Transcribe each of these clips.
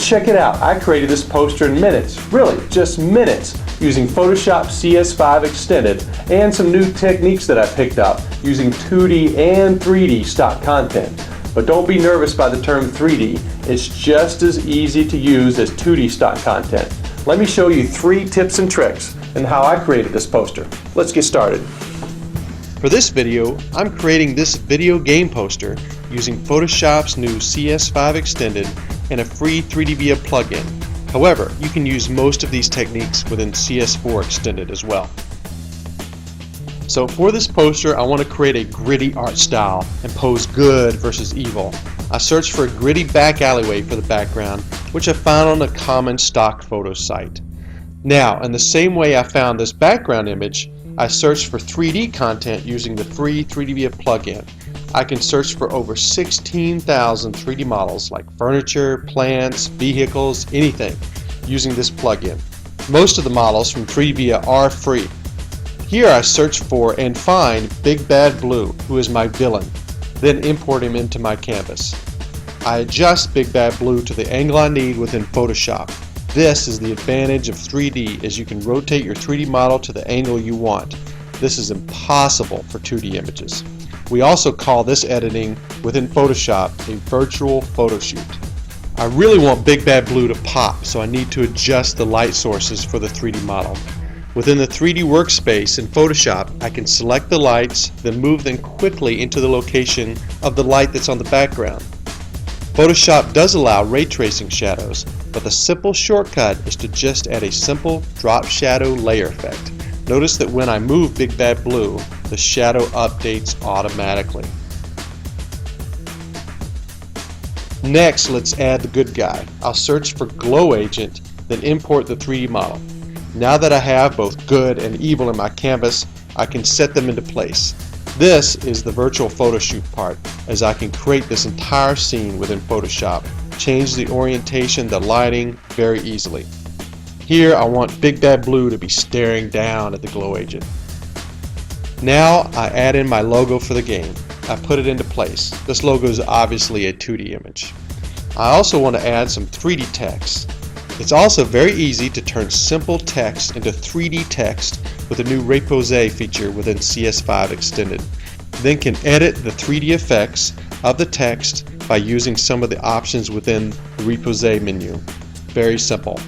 check it out. I created this poster in minutes, really, just minutes, using Photoshop CS5 Extended and some new techniques that I picked up using 2D and 3D stock content. But don't be nervous by the term 3D. It's just as easy to use as 2D stock content. Let me show you 3 tips and tricks and how I created this poster. Let's get started. For this video, I'm creating this video game poster using Photoshop's new CS5 Extended and a free 3D plugin. However, you can use most of these techniques within CS4 Extended as well. So for this poster, I want to create a gritty art style and pose good versus evil. I searched for a gritty back alleyway for the background, which I found on a common stock photo site. Now, in the same way I found this background image, I searched for 3D content using the free 3D plugin. I can search for over 16,000 3D models like furniture, plants, vehicles, anything using this plugin. Most of the models from 3D are free. Here I search for and find Big Bad Blue, who is my villain, then import him into my canvas. I adjust Big Bad Blue to the angle I need within Photoshop. This is the advantage of 3D, as you can rotate your 3D model to the angle you want. This is impossible for 2D images. We also call this editing within Photoshop a virtual photo shoot. I really want Big Bad Blue to pop, so I need to adjust the light sources for the 3D model. Within the 3D workspace in Photoshop, I can select the lights, then move them quickly into the location of the light that's on the background. Photoshop does allow ray tracing shadows, but the simple shortcut is to just add a simple drop shadow layer effect. Notice that when I move Big Bad Blue, the shadow updates automatically. Next, let's add the good guy. I'll search for Glow Agent, then import the 3D model. Now that I have both good and evil in my canvas, I can set them into place. This is the virtual photo shoot part, as I can create this entire scene within Photoshop, change the orientation, the lighting very easily. Here I want Big Bad Blue to be staring down at the Glow Agent. Now I add in my logo for the game. I put it into place. This logo is obviously a 2D image. I also want to add some 3D text. It's also very easy to turn simple text into 3D text with a new repose feature within CS5 Extended. Then can edit the 3D effects of the text by using some of the options within the repose menu. Very simple.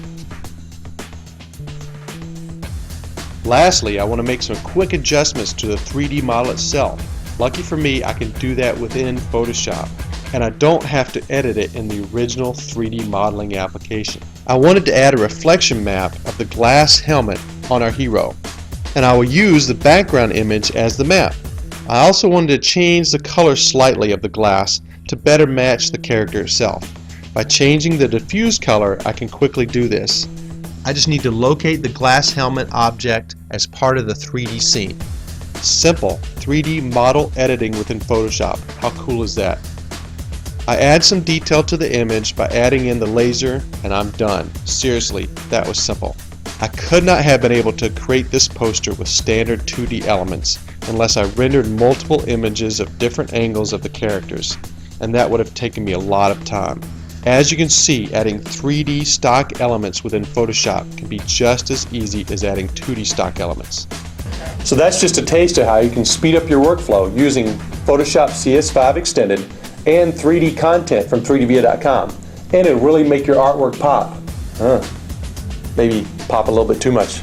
Lastly, I want to make some quick adjustments to the 3D model itself. Lucky for me, I can do that within Photoshop, and I don't have to edit it in the original 3D modeling application. I wanted to add a reflection map of the glass helmet on our hero, and I will use the background image as the map. I also wanted to change the color slightly of the glass to better match the character itself. By changing the diffuse color, I can quickly do this. I just need to locate the glass helmet object as part of the 3D scene. Simple 3D model editing within Photoshop. How cool is that? I add some detail to the image by adding in the laser, and I'm done. Seriously, that was simple. I could not have been able to create this poster with standard 2D elements unless I rendered multiple images of different angles of the characters, and that would have taken me a lot of time. As you can see, adding 3D stock elements within Photoshop can be just as easy as adding 2D stock elements. So that's just a taste of how you can speed up your workflow using Photoshop CS5 Extended and 3D content from 3dvia.com, and it'll really make your artwork pop. Maybe pop a little bit too much.